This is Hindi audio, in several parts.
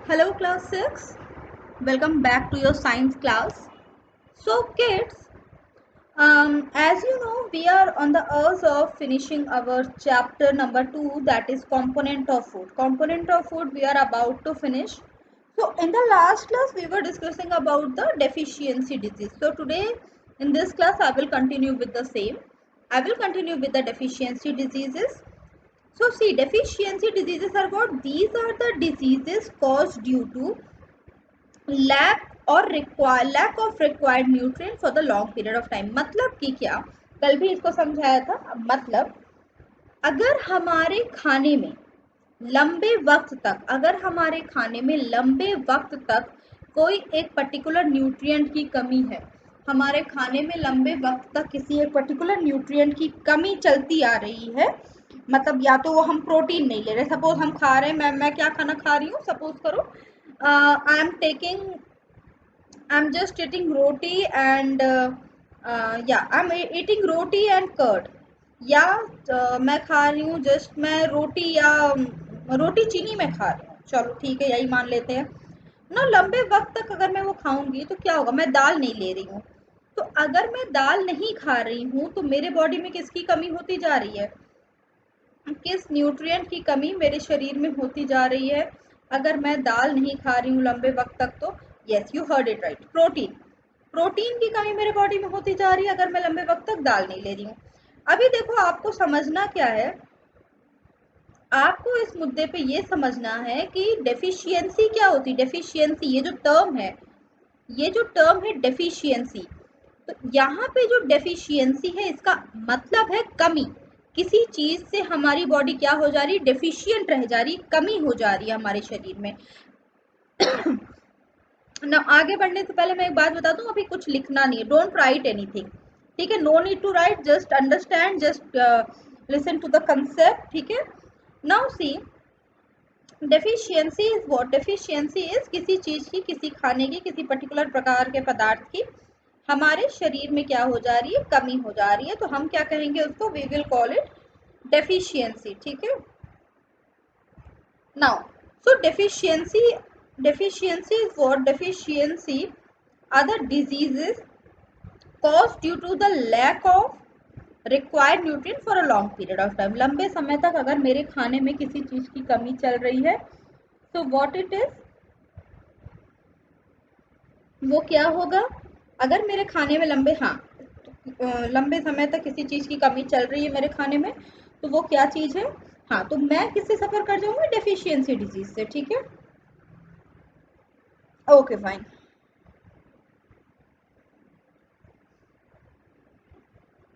Hello class 6, welcome back to your science class. So kids, as you know, we are on the urge of finishing our chapter number 2, that is component of food. Component of food we are about to finish. So in the last class we were discussing about the deficiency disease. So today in this class I will continue with the same. I will continue with the deficiency diseases. So see, deficiency diseases are what? These are the diseases caused due to lack of required nutrient for the long period of time। मतलब कि क्या, कल भी इसको समझाया था। मतलब अगर हमारे खाने में लंबे वक्त तक कोई एक पर्टिकुलर न्यूट्रिएंट की कमी है, हमारे खाने में लंबे वक्त तक किसी एक पर्टिकुलर न्यूट्रिएंट की कमी चलती आ रही है, मतलब या तो वो हम प्रोटीन नहीं ले रहे, सपोज हम खा रहे हैं, मैं क्या खाना खा रही हूँ, सपोज करो I'm just eating roti and I'm eating roti and curd, या मैं खा रही हूँ जस्ट मैं रोटी या रोटी चीनी में खा रही हूँ, चलो ठीक है यही मान लेते हैं ना। लंबे वक्त तक अगर मैं वो खाऊंगी तो क्या होगा, मैं दाल नहीं ले रही हूँ, तो अगर मैं दाल नहीं खा रही हूँ तो मेरे बॉडी में किसकी कमी होती जा रही है, किस न्यूट्रिएंट की कमी मेरे शरीर में होती जा रही है अगर मैं दाल नहीं खा रही हूँ लंबे वक्त तक। तो yes, you heard it right, protein की कमी मेरे बॉडी में होती जा रही है अगर मैं लंबे वक्त तक दाल नहीं ले रही हूँ। अभी देखो, आपको समझना क्या है, आपको इस मुद्दे पे ये समझना है कि डेफिशिएंसी क्या होती है। डेफिशिएंसी ये जो टर्म है डेफिशिएंसी, तो यहाँ पे जो डेफिशिएंसी है इसका मतलब है कमी। किसी चीज से हमारी बॉडी क्या हो जा रही है, डेफिशिएंट रह जा रही, कमी हो जा रही है हमारे शरीर में ना। आगे बढ़ने से पहले मैं एक बात बता दूं, अभी कुछ लिखना नहीं है, डोंट राइट एनीथिंग, ठीक है, no need to write, just understand, just listen to the concept, ठीक है। Now see, deficiency is what, deficiency is किसी चीज की, किसी खाने की, किसी पर्टिकुलर प्रकार के पदार्थ की हमारे शरीर में क्या हो जा रही है, कमी हो जा रही है, तो हम क्या कहेंगे उसको, we will call it deficiency, ठीक है। Now so deficiency is what, deficiency are the diseases caused due to the lack of required nutrient for a long period of time। लंबे समय तक अगर मेरे खाने में किसी चीज की कमी चल रही है तो what it is, वो क्या होगा, अगर मेरे खाने में लंबे समय तक किसी चीज की कमी चल रही है मेरे खाने में, तो वो क्या चीज है, हाँ, तो मैं किससे सफर कर जाऊंगी, डेफिशिएंसी डिजीज से, ठीक है। Okay fine.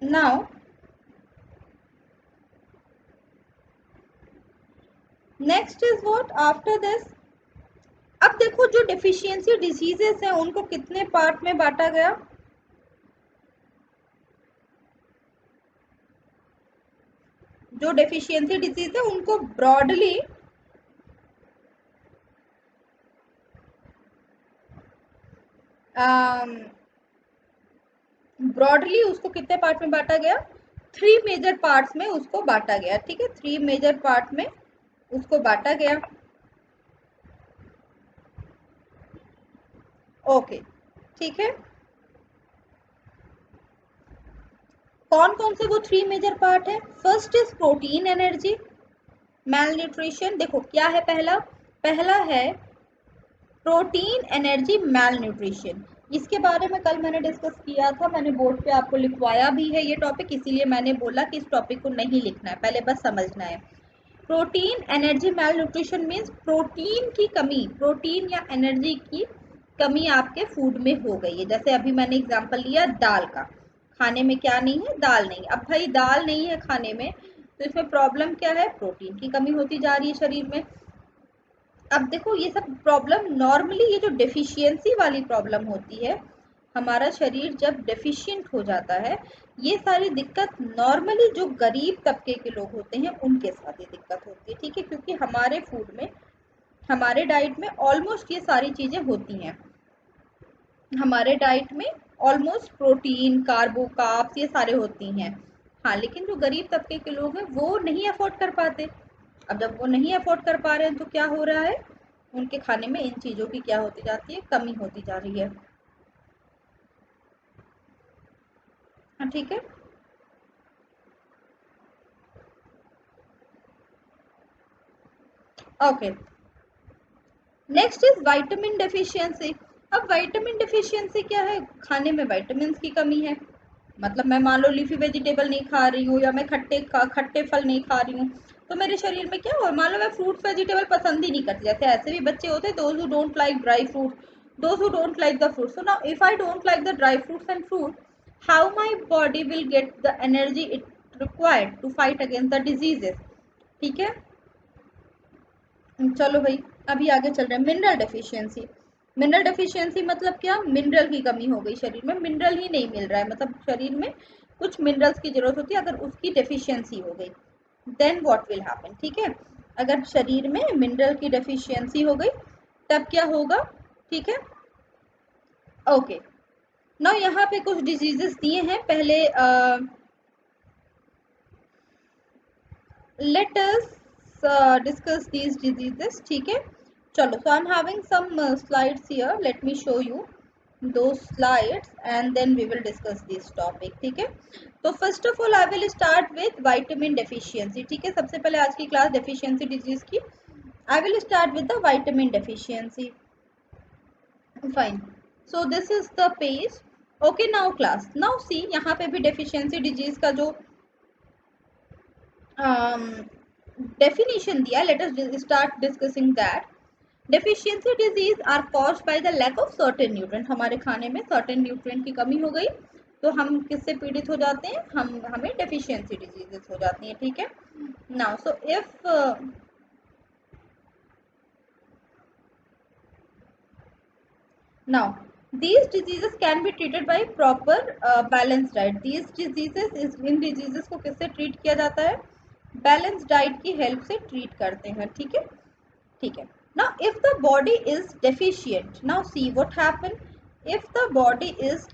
Now next is what after this. अब देखो, जो डेफिशिएंसी डिजीजेस हैं उनको कितने पार्ट में बांटा गया, जो डेफिशिएंसी डिजीज है उनको ब्रॉडली उसको कितने पार्ट में बांटा गया, 3 मेजर पार्ट्स में उसको बांटा गया, ठीक है, 3 मेजर पार्ट में उसको बांटा गया। ओके, ठीक है। कौन कौन से वो 3 मेजर पार्ट है, first is protein energy malnutrition. देखो क्या है, पहला है प्रोटीन एनर्जी मैल न्यूट्रिशन। इसके बारे में कल मैंने डिस्कस किया था, मैंने बोर्ड पे आपको लिखवाया भी है ये टॉपिक, इसीलिए मैंने बोला कि इस टॉपिक को नहीं लिखना है, पहले बस समझना है। प्रोटीन एनर्जी मैल न्यूट्रिशन मीन्स प्रोटीन की कमी, प्रोटीन या एनर्जी की कमी आपके फूड में हो गई है। जैसे अभी मैंने एग्जांपल लिया दाल का, खाने में क्या नहीं है, दाल नहीं। अब भाई दाल नहीं है खाने में, तो इसमें प्रॉब्लम क्या है, प्रोटीन की कमी होती जा रही है शरीर में। अब देखो, ये सब प्रॉब्लम नॉर्मली, ये जो डेफिशिएंसी वाली प्रॉब्लम होती है, हमारा शरीर जब डेफिशिएंट हो जाता है, ये सारी दिक्कत नॉर्मली जो गरीब तबके के लोग होते हैं उनके साथ ये दिक्कत होती है, ठीक है, क्योंकि हमारे फूड में, हमारे डाइट में ऑलमोस्ट ये सारी चीजें होती हैं। हमारे डाइट में ऑलमोस्ट प्रोटीन, कार्ब्स ये सारे होती हैं। हाँ, लेकिन जो गरीब तबके के लोग हैं वो नहीं अफोर्ड कर पाते। अब जब वो नहीं अफोर्ड कर पा रहे हैं तो क्या हो रहा है, उनके खाने में इन चीज़ों की क्या होती जाती है, कमी होती जा रही है। हाँ ठीक है। Okay, next is vitamin deficiency. अब विटामिन डेफिशिएंसी क्या है, खाने में विटामिन की कमी है। मतलब मैं मान लो लीफी वेजिटेबल नहीं खा रही हूँ, या मैं खट्टे फल नहीं खा रही हूँ, तो मेरे शरीर में क्या हो, मान लो मैं फ्रूट वेजिटेबल पसंद ही नहीं करती, जैसे ऐसे भी बच्चे होते हैं those who don't like dry fruit, those who don't like the fruit. So now if I don't like the dry fruits and fruit, how my body will get the energy it required to fight against the diseases. ठीक है, चलो भाई अभी आगे चल रहे हैं। Mineral deficiency. मिनरल डेफिशिएंसी मतलब क्या, मिनरल की कमी हो गई शरीर में, मिनरल ही नहीं मिल रहा है, मतलब शरीर में कुछ मिनरल्स की जरूरत होती है, अगर उसकी डेफिशिएंसी हो गई देन व्हाट विल हैपन। ठीक है, अगर शरीर में मिनरल की डेफिशिएंसी हो गई तब क्या होगा। ठीक है, ओके। नाउ यहाँ पे कुछ डिजीजेस दिए हैं, पहले let us discuss these diseases। ठीक है, चलो, so I'm having some slides here, let me show you those slides and then we will discuss this topic। ठीक है, तो first of all I will start with vitamin deficiency। ठीक है, सबसे पहले आज की क्लास deficiency disease की, I will start with the vitamin deficiency। fine, so this is the page। okay, now class, now see यहाँ पे भी deficiency disease का जो definition दिया, let us start discussing that। deficiency disease are caused by the lack of certain nutrient। हमारे खाने में certain nutrient की कमी हो गई तो हम किससे पीड़ित हो जाते हैं, हमें deficiency diseases हो जाती हैं। ठीक है, now so if now these diseases can be treated by proper balanced diet। these diseases in diseases को किससे treat किया जाता है, बैलेंस डाइट की हेल्प से ट्रीट करते हैं। ठीक है, ठीक है। now if the body is deficient, now see what happen, if the body is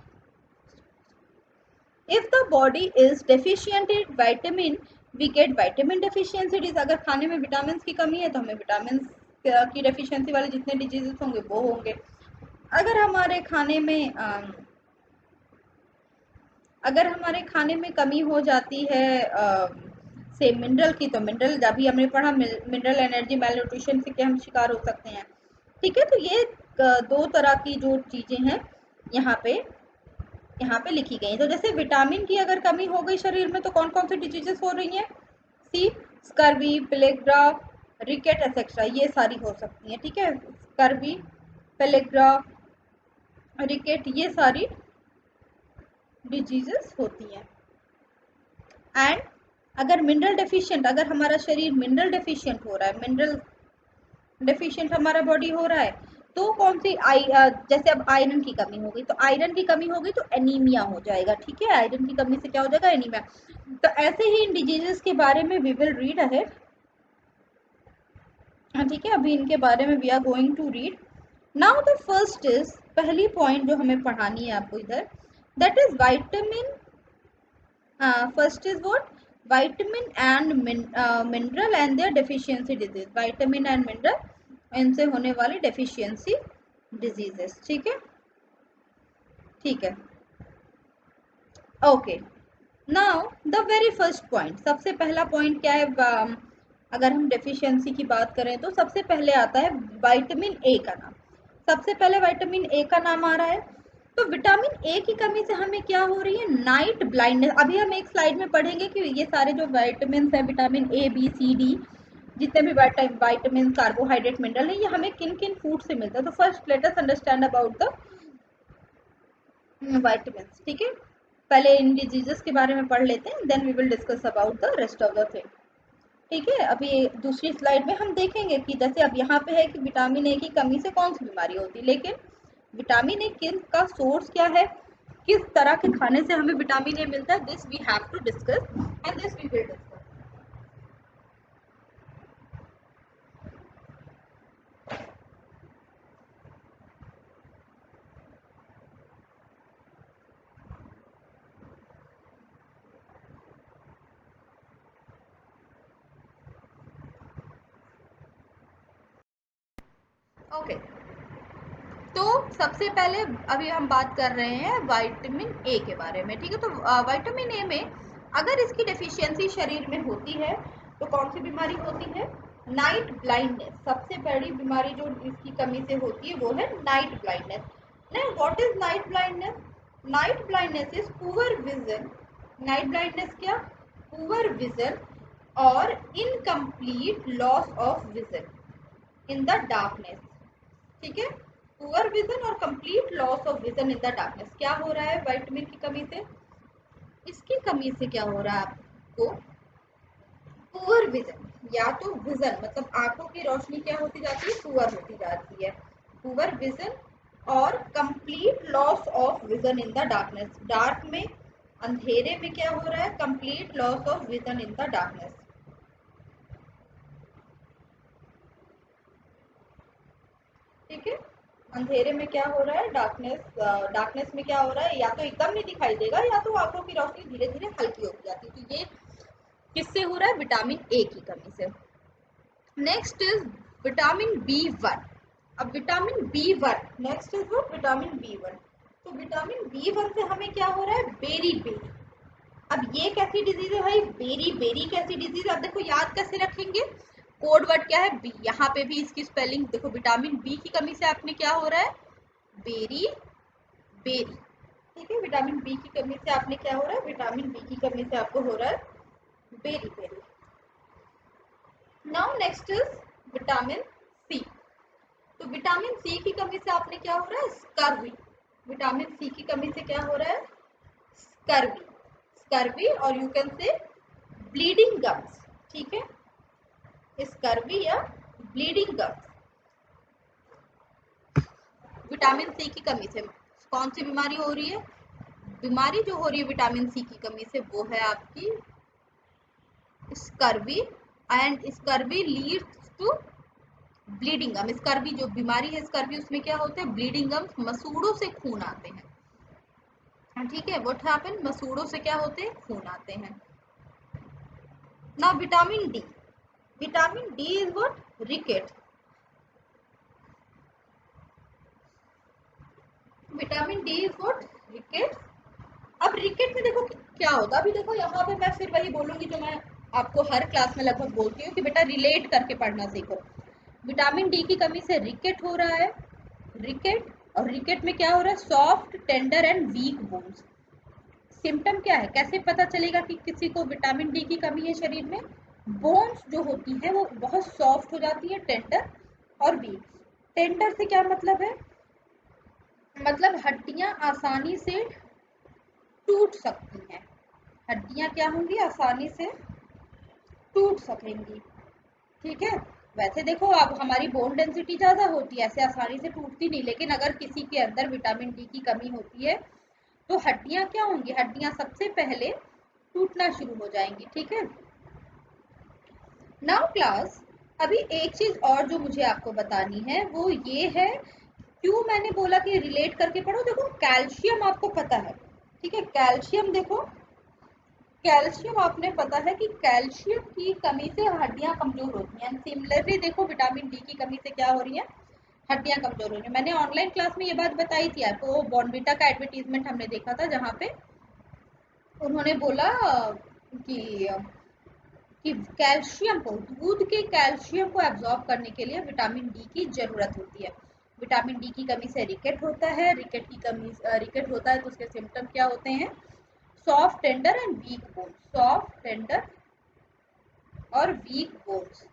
if the body is deficient in vitamin, we get vitamin deficiency disease। अगर खाने में विटामिन की कमी है तो हमें विटामिन की डेफिशिएंसी वाले जितने डिजीजेस होंगे वो होंगे। अगर हमारे खाने में अगर हमारे खाने में कमी हो जाती है से मिनरल की, तो मिनरल अभी हमने पढ़ा मिनरल एनर्जी मेल न्यूट्रिशन से क्या हम शिकार हो सकते हैं। ठीक है, तो ये दो तरह की जो चीजें हैं यहाँ पे लिखी गई हैं। तो जैसे विटामिन की अगर कमी हो गई शरीर में तो कौन कौन सी डिजीजेस हो रही हैं, सी स्कर्वी, पेलेग्रा, रिकेट एक्सेट्रा, ये सारी हो सकती हैं। ठीक है, स्कर्वी, पेलेग्रा, रिकेट, ये सारी डिजीजेस होती हैं। एंड अगर मिनरल डेफिशिएंट, अगर हमारा शरीर मिनरल डेफिशिएंट हो रहा है, मिनरल डेफिशिएंट हमारा बॉडी हो रहा है, तो कौन सी जैसे अब आयरन की कमी हो गई, तो आयरन की कमी हो गई तो एनीमिया हो जाएगा। ठीक है, आयरन की कमी से क्या हो जाएगा, एनीमिया। तो ऐसे ही इन डिजीजेस के बारे में वी विल रीड अहेड। ठीक है, अभी इनके बारे में we are going to read. Now the first is, पहली पॉइंट जो हमें पढ़ानी है आपको इधर, that is vitamin. First is what, vitamin and mineral and their deficiency disease। vitamin and mineral इनसे होने वाली deficiency diseases। ठीक है, ठीक है, okay. Now the very first point, सबसे पहला पॉइंट क्या है, अगर हम डेफिशिएंसी की बात करें तो सबसे पहले आता है विटामिन ए का नाम। सबसे पहले विटामिन ए का नाम आ रहा है। तो विटामिन ए की कमी से हमें क्या हो रही है, नाइट ब्लाइंडनेस। अभी हम एक स्लाइड में पढ़ेंगे कि ये सारे जो विटामिन है, vitamin A B C D, जितने भी विटामिन, कार्बोहाइड्रेट, मिनरल है, ये हमें किन किन फूड से मिलता है। तो first let us understand about the vitamin. ठीक है, पहले इन डिजीजेस के बारे में पढ़ लेते हैं, then we will discuss about the rest of the thing. ठीक है, अभी दूसरी स्लाइड में हम देखेंगे कि जैसे अब यहाँ पे है कि विटामिन ए की कमी से कौन सी बीमारी होती है, लेकिन विटामिन ए किन का सोर्स क्या है, किस तरह के खाने से हमें विटामिन ए मिलता है, this we have to discuss and this we will discuss. Okay, तो सबसे पहले अभी हम बात कर रहे हैं विटामिन ए के बारे में, ठीक है। तो विटामिन ए में अगर इसकी डेफिशिएंसी शरीर में होती है तो कौन सी बीमारी होती है? Night blindness. सबसे बड़ी बीमारी जो इसकी कमी से होती है वो है night blindness. Now what is night blindness? Night blindness is poor vision. Night blindness क्या? पुअर विजन और incomplete loss of vision in the darkness, ठीक है। पुअर विजन और complete loss of vision in the darkness. क्या हो रहा है विटामिन की कमी से? इसकी कमी से क्या हो रहा है आपको? पुअर विजन, या तो विजन मतलब आंखों की रोशनी क्या होती जाती है? पुअर होती जाती है, पुअर विजन और complete loss of vision in the darkness. Dark में, अंधेरे में क्या हो रहा है? Complete loss of vision in the darkness, ठीक है। अंधेरे में क्या हो रहा है? डार्कनेस में क्या हो रहा है? या तो एकदम नहीं दिखाई देगा या तो आंखों की रोशनी धीरे धीरे हल्की होती जाती है। तो ये किससे हो रहा है? विटामिन ए की कमी से। Next is vitamin B 1। अब विटामिन बी 1, नेक्स्ट इज वो विटामिन बी 1। तो विटामिन बी 1 से हमें क्या हो रहा है? Beri beri. अब ये कैसी डिजीज है भाई? बेरी बेरी कैसी डिजीज? अब देखो याद कैसे रखेंगे? कोड वर्ड क्या है? बी। यहाँ पे भी इसकी स्पेलिंग देखो, विटामिन बी की कमी से आपने क्या हो रहा है? बेरी बेरी, ठीक है। विटामिन बी की कमी से आपने क्या हो रहा है? विटामिन बी की कमी से आपको हो रहा है beri beri. Now next is vitamin C. तो विटामिन सी की कमी से आपने क्या हो रहा है? स्कर्वी। विटामिन सी की कमी से क्या हो रहा है? स्कर्वी, स्कर्वी और you can say bleeding gums, ठीक है। स्कर्वी या ब्लीडिंग गम्स विटामिन सी की कमी से कौन सी बीमारी हो रही है? बीमारी जो हो रही है विटामिन सी की कमी से वो है आपकी scurvy, and scurvy leads to bleeding gum. Scurvy जो बीमारी है स्कर्वी, उसमें क्या होते हैं? ब्लीडिंग गम्स, मसूड़ों से खून आते हैं, ठीक है। What happen? मसूड़ों से क्या होते हैं? खून आते हैं। ना vitamin D, vitamin D is what? Rickets. Vitamin D is what? Rickets. अब रिकेट में देखो क्या होता है। अभी देखो यहाँ पे मैं फिर वही बोलूंगी जो मैं आपको हर क्लास में लगभग बोलती हूँ कि बेटा रिलेट करके पढ़ना सीखो। विटामिन डी की कमी से रिकेट हो रहा है, रिकेट। और रिकेट में क्या हो रहा है? Soft, tender and weak bones. Symptom क्या है? कैसे पता चलेगा कि किसी को विटामिन डी की कमी है शरीर में? बोन्स जो होती है वो बहुत सॉफ्ट हो जाती है, टेंडर और वीक। टेंडर से क्या मतलब है? मतलब हड्डियां आसानी से टूट सकती हैं। हड्डियां क्या होंगी? आसानी से टूट सकेंगी, ठीक है। वैसे देखो अब हमारी बोन डेंसिटी ज़्यादा होती है, ऐसे आसानी से टूटती नहीं, लेकिन अगर किसी के अंदर विटामिन डी की कमी होती है तो हड्डियां क्या होंगी? हड्डियां सबसे पहले टूटना शुरू हो जाएंगी, ठीक है। नाउ क्लास, अभी एक चीज और जो मुझे आपको बतानी है वो ये है, क्यों मैंने बोला कि रिलेट करके पढ़ो। देखो कैल्शियम आपको पता है, ठीक है। कैल्शियम देखो, कैल्शियम आपने पता है कि कैल्शियम की कमी से हड्डियां कमजोर होती हैं। सिमिलरली देखो विटामिन डी की कमी से क्या हो रही है? हड्डियां कमजोर हो रही है। मैंने ऑनलाइन क्लास में ये बात बताई थी आपको, बॉर्नविटा का एडवर्टीजमेंट हमने देखा था जहाँ पे उन्होंने बोला कि कैल्शियम को, दूध के कैल्शियम को एब्जॉर्ब करने के लिए विटामिन डी की जरूरत होती है। विटामिन डी की कमी से रिकेट होता है, रिकेट की कमी रिकेट होता है तो उसके सिम्टम क्या होते हैं? Soft, tender and weak bones, soft, tender और वीक बोन्स,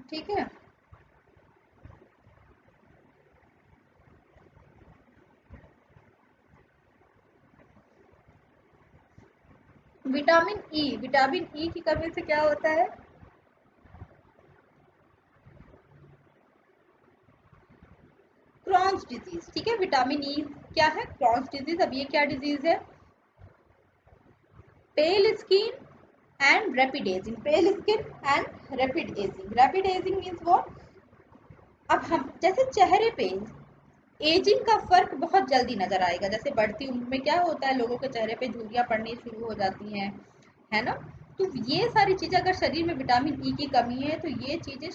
ठीक है। विटामिन ई, विटामिन ई की कमी से क्या होता है? क्रॉन्स डिजीज, ठीक है। विटामिन ई क्या है? Crohn's disease. अब ये क्या डिजीज है? Pale skin and rapid ageing, pale skin and rapid ageing. Rapid ageing means what? अब हम जैसे चेहरे पे एजिंग का फर्क बहुत जल्दी नजर आएगा। जैसे बढ़ती उम्र में क्या होता है, लोगों के चेहरे पे झुर्रियां पड़नी शुरू हो जाती हैं, है ना। तो ये सारी चीजें अगर शरीर में विटामिन ई की कमी है तो ये चीजें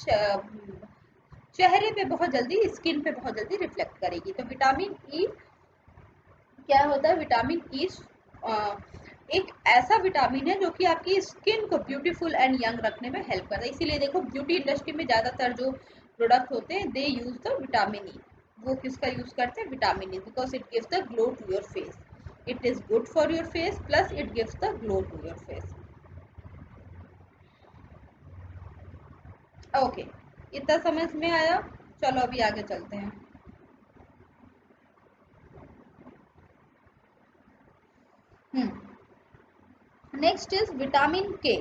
चेहरे पे बहुत जल्दी, स्किन पे बहुत जल्दी रिफ्लेक्ट करेगी। तो विटामिन ई क्या होता है, विटामिन ई एक ऐसा विटामिन है जो कि आपकी स्किन को ब्यूटीफुल एंड यंग रखने में हेल्प करता है। इसीलिए देखो ब्यूटी इंडस्ट्री में ज़्यादातर जो प्रोडक्ट होते हैं they use the vitamin E. वो किसका यूज करते हैं, vitamin E, because it gives the glow to your face. It is good for your face plus it gives the glow to your face. Okay, इतना समझ में आया। चलो अभी आगे चलते हैं। नेक्स्ट इज विटामिन के।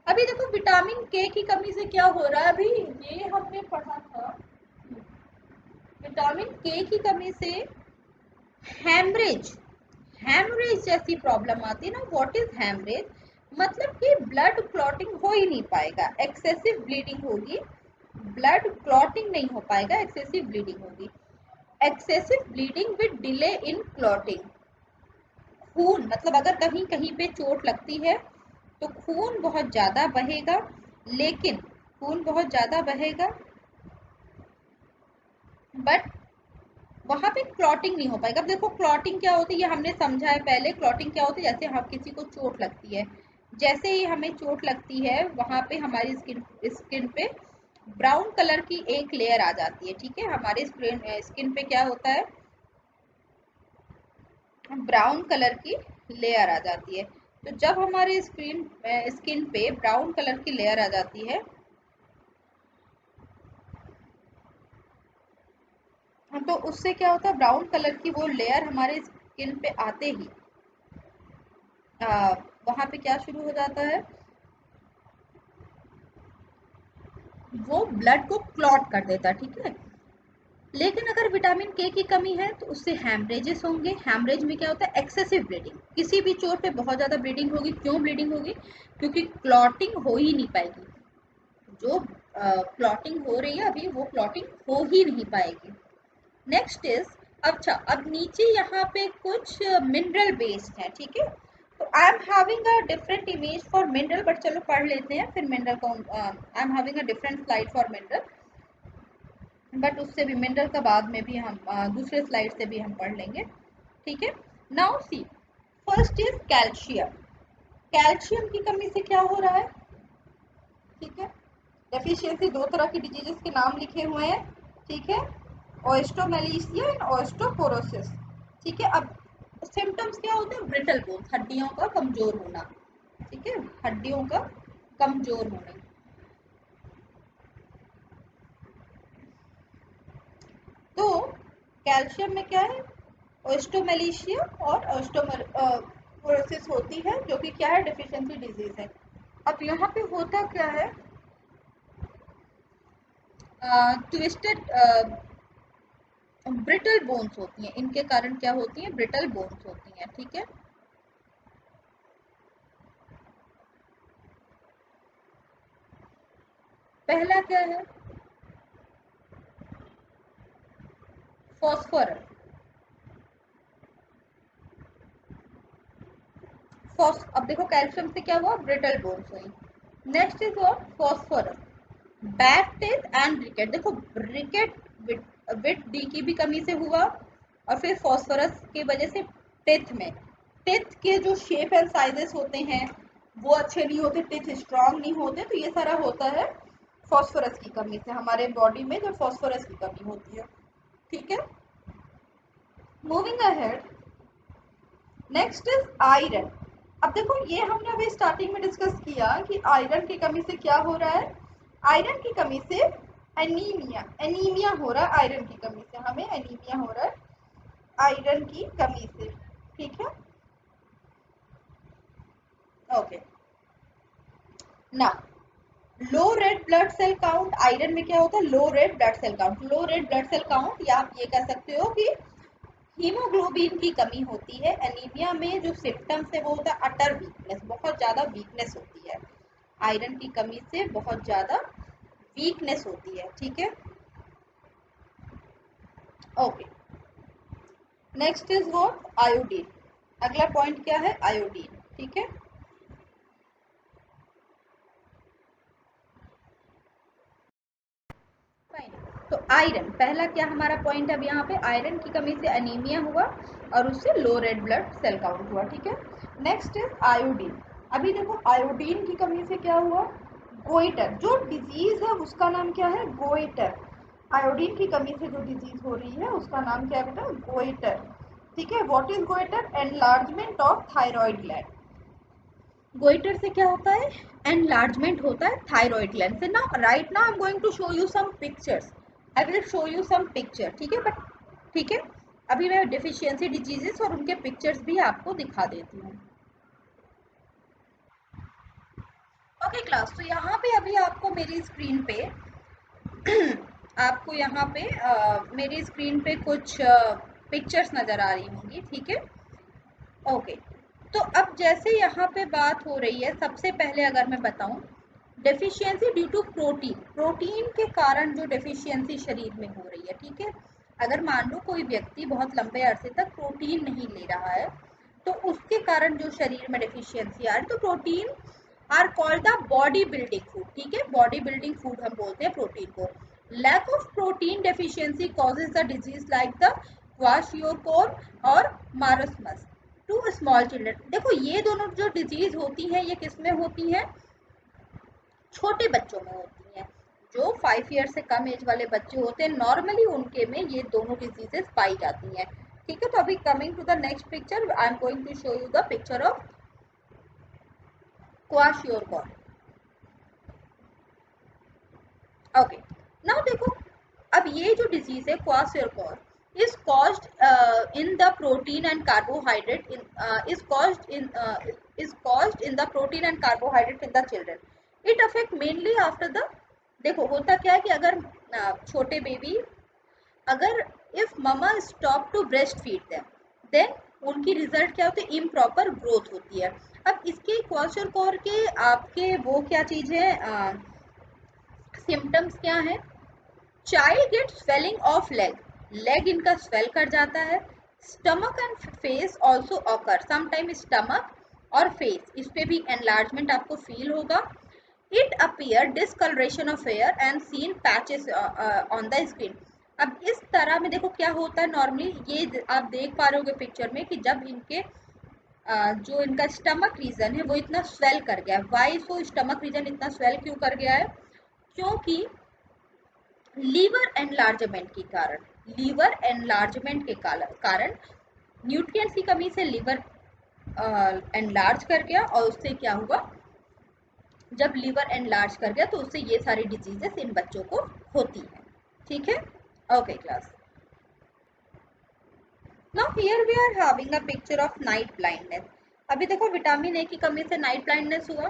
अभी देखो विटामिन के की कमी से क्या हो रहा है, अभी ये हमने पढ़ा था। विटामिन के की कमी से हैमरेज, हैमरेज जैसी प्रॉब्लम आती है ना। व्हाट इज हैमरेज, मतलब कि ब्लड क्लॉटिंग हो ही नहीं पाएगा, एक्सेसिव ब्लीडिंग होगी, ब्लड क्लॉटिंग नहीं हो पाएगा, एक्सेसिव ब्लीडिंग होगी। Excessive bleeding with delay in clotting, खून मतलब अगर कहीं कहीं पे चोट लगती है तो खून बहुत ज़्यादा बहेगा, लेकिन खून बहुत ज़्यादा बहेगा बट वहाँ पे क्लॉटिंग नहीं हो पाएगा। अब देखो क्लॉटिंग क्या होती है, ये हमने समझा है पहले। क्लॉटिंग क्या होती है, जैसे हम किसी को चोट लगती है, जैसे ही हमें चोट लगती है वहाँ पे हमारी स्किन पे ब्राउन कलर की एक लेयर आ जाती है, ठीक है। हमारे स्किन पे क्या होता है, ब्राउन कलर की लेयर आ जाती है। तो जब हमारे स्किन पे ब्राउन कलर की लेयर आ जाती है तो उससे क्या होता है, ब्राउन कलर की वो लेयर हमारे स्किन पे आते ही वहाँ पे क्या शुरू हो जाता है, वो ब्लड को क्लॉट कर देता है, ठीक है। लेकिन अगर विटामिन के की कमी है तो उससे हैमरेजेस होंगे। हैमरेज में क्या होता है, एक्सेसिव ब्लीडिंग, किसी भी चोट पे बहुत ज़्यादा ब्लीडिंग होगी। क्यों ब्लीडिंग होगी, क्योंकि क्लॉटिंग हो ही नहीं पाएगी। जो क्लॉटिंग हो रही है अभी वो क्लॉटिंग हो ही नहीं पाएगी। नेक्स्ट इज, अच्छा अब नीचे यहाँ पे कुछ मिनरल बेस्ड है, ठीक है। तो I am having a different image for mineral, but चलो पढ़ लेते हैं फिर मिनरल को। I am having a different slide for mineral, but उससे भी मिनरल का बाद में भी हम दूसरे स्लाइड से भी हम पढ़ लेंगे, ठीक है। Now C, first is calcium. Calcium की कमी से क्या हो रहा है, ठीक है। डेफिशिएंसी, दो तरह की डिजीजेस के नाम लिखे हुए हैं, ठीक है, ओएस्ट्रोमेलेसिया एंड ओएस्ट्रोपोरोसिस, ठीक है। अब सिम्टम्स क्या होते हैं, ब्रिटल बोन्स, हड्डियों का कमजोर होना, ठीक है, हड्डियों का कमजोर होना। तो कैल्शियम में क्या है, ओएस्ट्रोमेलेसिया और ओएस्ट्रोपोरोसिस होती है, जो कि क्या है, डिफिशियंसी डिजीज है। अब यहाँ पे होता क्या है, ट्विस्टेड ब्रिटल बोन्स होती हैं, इनके कारण क्या होती हैं, ब्रिटल बोन्स होती हैं, ठीक है। पहला क्या है, फॉस्फोरस। अब देखो कैल्शियम से क्या हुआ, ब्रिटल बोन्स हुई। Next is what, phosphorus, bad teeth and rickets. देखो रिकेट विट डी की भी कमी से हुआ, और फिर फॉस्फोरस की वजह से टेथ में, टेथ के जो शेप एंड साइजेस होते हैं वो अच्छे नहीं होते, टेथ स्ट्रांग नहीं होते, तो ये सारा होता है फॉस्फोरस की कमी से, हमारे बॉडी में जब फॉस्फोरस की कमी होती है, ठीक है। Moving ahead, next is iron. अब देखो ये हमने अभी स्टार्टिंग में डिस्कस किया कि आयरन की कमी से क्या हो रहा है, आयरन की कमी से एनीमिया, एनीमिया हो रहा है आयरन की कमी से, हमें एनीमिया हो रहा है आयरन की कमी से, ठीक है। ओके, ना low red blood cell count, iron में क्या होता है, low red blood cell count. Low red blood cell count, या आप ये कह सकते हो कि हीमोग्लोबिन की कमी होती है। एनीमिया में जो सिम्टम्स है वो होता है अटर वीकनेस, बहुत ज़्यादा वीकनेस होती है। आयरन की कमी से बहुत ज़्यादा वीकनेस होती है, ठीक है। Okay, next is what, iodine. अगला पॉइंट क्या है, आयोडीन, ठीक है। फाइन, तो आयरन पहला क्या हमारा पॉइंट है अब यहाँ पे, आयरन की कमी से एनीमिया हुआ और उससे लो रेड ब्लड सेल काउंट हुआ, ठीक है। Next is iodine. अभी देखो आयोडीन की कमी से क्या हुआ, गोइटर, जो डिजीज है उसका नाम क्या है, गोइटर। आयोडीन की कमी से जो डिजीज हो रही है उसका नाम क्या है बेटा, गोइटर, ठीक है। What is goitre, enlargement of thyroid gland. Goitre से क्या होता है, एनलार्जमेंट होता है थायराइड ग्लैंड से। ना right now I am going to show you some pictures, I will show you some picture, ठीक है। बट ठीक है, अभी मैं डिफिशियंसी डिजीजेस और उनके पिक्चर्स भी आपको दिखा देती हूँ। ओके क्लास, तो यहाँ पे अभी आपको मेरी स्क्रीन पे आपको यहाँ पे मेरी स्क्रीन पे कुछ पिक्चर्स नज़र आ रही होंगी, ठीक है। ओके, तो अब जैसे यहाँ पे बात हो रही है, सबसे पहले अगर मैं बताऊँ deficiency due to protein, protein के कारण जो डेफिशिएंसी शरीर में हो रही है, ठीक है। अगर मान लो कोई व्यक्ति बहुत लंबे अरसे तक प्रोटीन नहीं ले रहा है तो उसके कारण जो शरीर में डेफिशिएंसी आ रही, तो protein are called the body building food, ठीक है। बॉडी बिल्डिंग फूड हम बोलते हैं प्रोटीन को। Lack of protein deficiency causes the disease like the kwashiorkor और मारस्मस टू स्मॉल चिल्ड्रन। देखो ये दोनों जो डिजीज होती हैं ये किस में होती हैं, छोटे बच्चों में होती हैं। जो 5 ईयर से कम एज वाले बच्चे होते हैं नॉर्मली उनके में ये दोनों डिजीजेस पाई जाती हैं, ठीक है। तो अभी coming to the next picture, I am going to show you the picture of kwashiorkor. Okay, now देखो अब ये जो डिजीज है क्वाशियोकोर is caused in the protein and carbohydrate in is caused in the protein and carbohydrate in the children. It affect mainly after the, देखो होता क्या है कि अगर छोटे बेबी, अगर if mama stop to breast feed them then उनकी रिजल्ट क्या होती है, इम्प्रॉपर ग्रोथ होती है। अब इसके क्वाशियोकोर के आपके वो क्या चीज है, सिम्टम्स क्या है, child get swelling of leg, leg इनका स्वेल कर जाता है। Stomach and face also occur, sometime stomach और फेस इस पे भी एनलार्जमेंट आपको फील होगा। It appear discolouration of hair and seen patches on the screen. अब इस तरह में देखो क्या होता है, नॉर्मली ये आप देख पा रहे होगे पिक्चर में कि जब इनके जो इनका स्टमक रीजन है वो इतना स्वेल कर गया है। वाई सो, स्टमक रीजन इतना स्वेल क्यों कर गया है, क्योंकि लीवर एनलार्जमेंट के कारण, लीवर एनलार्जमेंट के कारण न्यूट्रिएंट्स की कमी से लीवर एनलार्ज कर गया और उससे क्या हुआ, जब लीवर एनलार्ज कर गया तो उससे ये सारी डिजीजेस इन बच्चों को होती हैं, ठीक है। Okay class, now here we are having a picture of night blindness. अभी देखो विटामिन ए की कमी से नाइट ब्लाइंडनेस हुआ,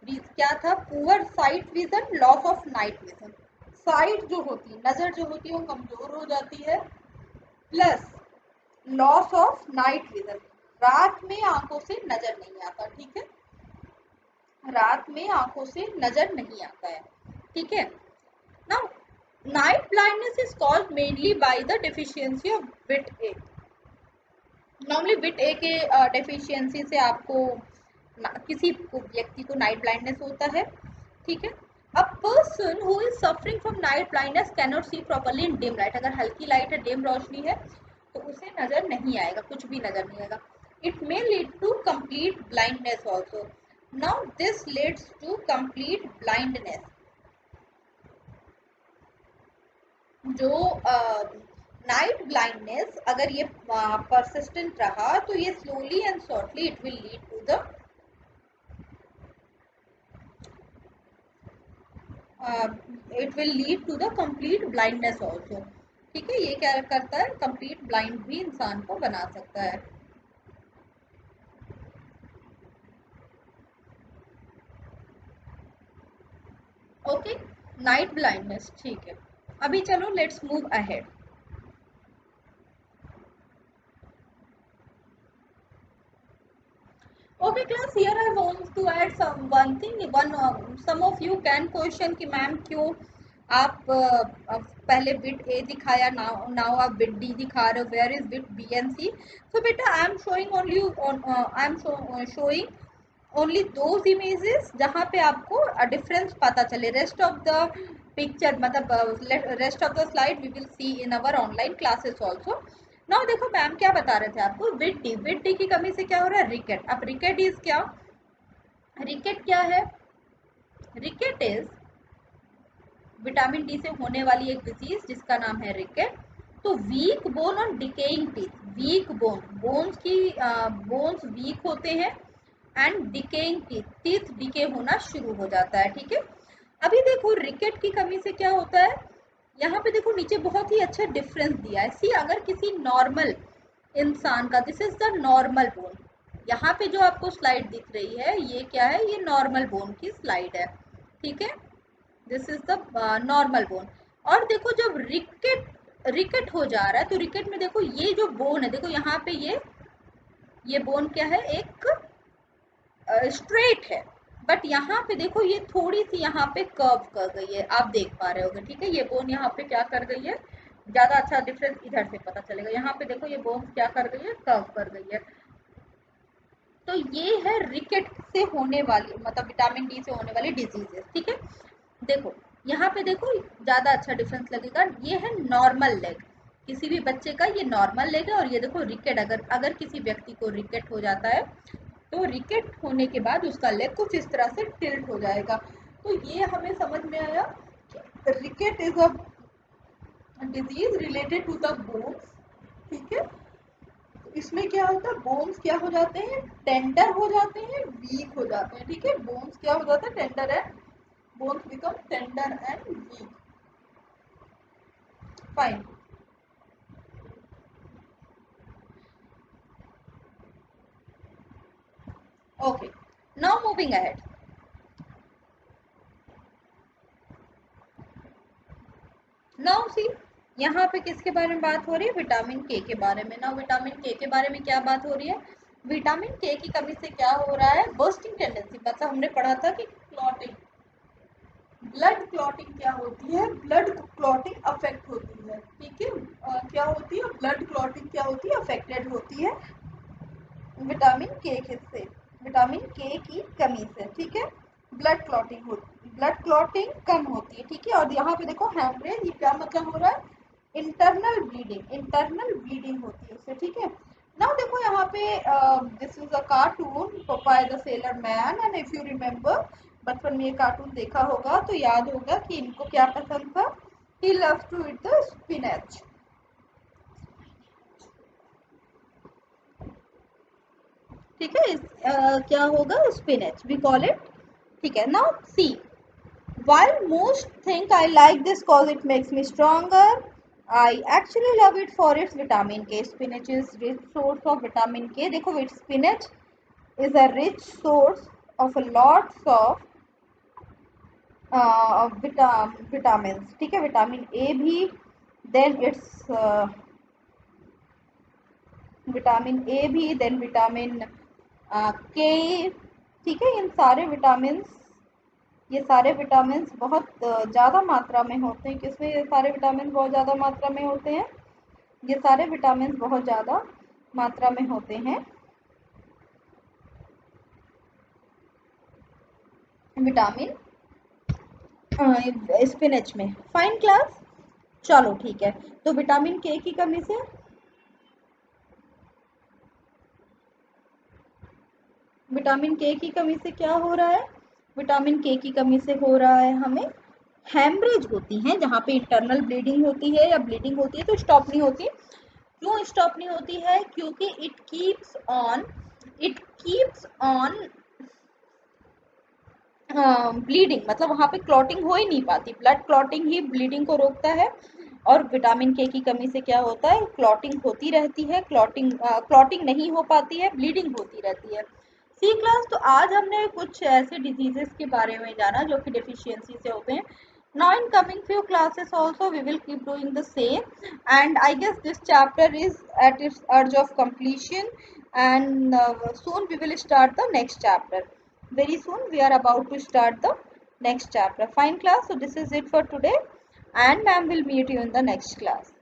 क्या था, poor site vision, loss of night vision. Site जो होती है, नजर जो होती है वो कमजोर हो जाती है, plus loss of night vision, रात में आंखों से नजर नहीं आता, ठीक है। रात में आंखों से नजर नहीं आता है, ठीक है। Now night blindness is caused mainly by the deficiency of vit A. Normally vit A के डेफिशिएंसी से आपको किसी व्यक्ति को नाइट ब्लाइंडनेस होता है, ठीक है। A person who is suffering from night blindness can not see properly in dim light, अगर हल्की लाइट है, डिम रोशनी है तो उसे नजर नहीं आएगा, कुछ भी नजर नहीं आएगा। It may lead to complete blindness also. Now this leads to complete blindness. जो नाइट ब्लाइंडनेस अगर ये परसिस्टेंट रहा तो ये slowly and shortly it will lead to the it will lead to the complete blindness also, ठीक है। ये क्या करता है, कंप्लीट ब्लाइंड भी इंसान को बना सकता है। ओके, नाइट ब्लाइंडनेस, ठीक है। अभी चलो let's move ahead. Okay class, here I want to add one thing. Some of you can question कि मैम क्यों आप पहले बिट ए दिखाया, नाउ आप बिट डी दिखा रहे हो, where is vit B and C. So बेटा I am showing only, I am showing only those images जहाँ पे आपको डिफरेंस पता चले। रेस्ट ऑफ द पिक्चर मतलब rest of the slide we will see in our online classes also. Now देखो मैम क्या बता रहे थे आपको, विट डी की कमी से क्या हो रहा है, रिकेट। अब रिकेट इज क्या, रिकेट क्या है, रिकेट इज विटामिन डी से होने वाली एक डिजीज जिसका नाम है रिकेट। तो वीक बोन और decaying teeth, weak bone, bones की बोन्स वीक होते हैं and decaying teeth, teeth decay होना शुरू हो जाता है, ठीक है। अभी देखो रिकेट की कमी से क्या होता है, यहाँ पे देखो नीचे बहुत ही अच्छा डिफरेंस दिया है। सी अगर किसी नॉर्मल इंसान का, this is the normal bone, यहाँ पे जो आपको स्लाइड दिख रही है ये क्या है, ये नॉर्मल बोन की स्लाइड है, ठीक है, this is the normal bone. और देखो जब रिकेट रिकेट हो जा रहा है तो रिकेट में देखो ये जो बोन है, देखो यहाँ पे ये बोन क्या है, एक स्ट्रेट है, बट यहाँ पे देखो ये थोड़ी सी यहाँ पे कर्व कर गई है, आप देख पा रहे होगे, ठीक है। ये बोन यहाँ पे क्या कर गई है, ज्यादा अच्छा डिफरेंस इधर से पता चलेगा, यहाँ पे देखो ये बोन क्या कर गई है, कर्व कर गई है। तो ये है रिकेट से होने वाली, मतलब विटामिन डी से होने वाली डिजीजेस, ठीक है। देखो यहाँ पे देखो ज्यादा अच्छा डिफरेंस लगेगा, ये है नॉर्मल लेग, किसी भी बच्चे का ये नॉर्मल लेग है। और ये देखो रिकेट, अगर अगर किसी व्यक्ति को रिकेट हो जाता है तो रिकेट होने के बाद उसका लेग कुछ इस तरह से टिल्ट हो जाएगा। तो ये हमें समझ में आया कि rickets is a disease related to the bones, ठीक है। इसमें क्या होता है, बोन्स क्या हो जाते हैं, टेंडर हो जाते हैं, वीक हो जाते हैं, ठीक है। बोन्स क्या हो जाता है, tender and bones become tender and weak, fine. Okay, now moving ahead. Now see, यहाँ पे किसके बारे में बात हो रही है, विटामिन के के बारे में। ना विटामिन के बारे में क्या बात हो रही है, विटामिन के की कमी से क्या हो रहा है, बर्स्टिंग टेंडेंसी, मतलब हमने पढ़ा था कि क्लॉटिंग, ब्लड क्लॉटिंग क्या होती है, ब्लड क्लॉटिंग अफेक्ट होती है, ठीक है। क्या होती है, ब्लड क्लॉटिंग क्या होती है, अफेक्टेड होती है विटामिन के से, विटामिन के की कमी से, ठीक है। ब्लड क्लॉटिंग होती, ब्लड क्लॉटिंग कम होती है, ठीक है। और यहाँ पे देखो हेमरेज, ये क्या मतलब हो रहा है, इंटरनल ब्लीडिंग, इंटरनल ब्लीडिंग होती है उससे, ठीक है। नाउ देखो यहाँ पे this is a cartoon Popeye the sailor man, and if you remember बचपन में ये कार्टून देखा होगा तो याद होगा कि इनको क्या पसंद था, he loves to eat the spinach, ठीक है। क्या होगा, स्पिनच वी कॉल इट, ठीक है। Now C, while most think I like this cause it makes me stronger, I actually love it for its vitamin K. Spinach is rich source of vitamin K. देखो spinach is a rich source of a lots of vitamins, ठीक है, विटामिन ए भी, देन इट्स विटामिन ए भी, देन विटामिन के, ठीक है। इन सारे विटामिन, ये सारे विटामिन बहुत ज़्यादा मात्रा में होते हैं, किसमें ये सारे विटामिन बहुत ज़्यादा मात्रा में होते हैं, ये सारे विटामिन बहुत ज़्यादा मात्रा में होते हैं विटामिन स्पिनच में, फाइन क्लास। चलो ठीक है, तो विटामिन के की कमी से, विटामिन के की कमी से क्या हो रहा है, विटामिन के की कमी से हो रहा है हमें हेमरेज होती है, जहाँ पे इंटरनल ब्लीडिंग होती है या ब्लीडिंग होती है तो स्टॉप नहीं होती। क्यों स्टॉप नहीं होती है, क्योंकि इट कीप्स ऑन ब्लीडिंग, मतलब वहाँ पे क्लॉटिंग हो ही नहीं पाती, ब्लड क्लॉटिंग ही ब्लीडिंग को रोकता है। और विटामिन के की कमी से क्या होता है, क्लॉटिंग होती रहती है, क्लॉटिंग नहीं हो पाती है, ब्लीडिंग होती रहती है। सी क्लास, तो आज हमने कुछ ऐसे डिजीजेस के बारे में जाना जो कि डेफिशिएंसी से होते हैं। Now in coming few classes also we will keep doing the same, and I guess this chapter is at its urge of completion, and soon we will start the next chapter. Very soon we are about to start the next chapter. Fine class, so this is it for today, and ma'am will meet you in the next class.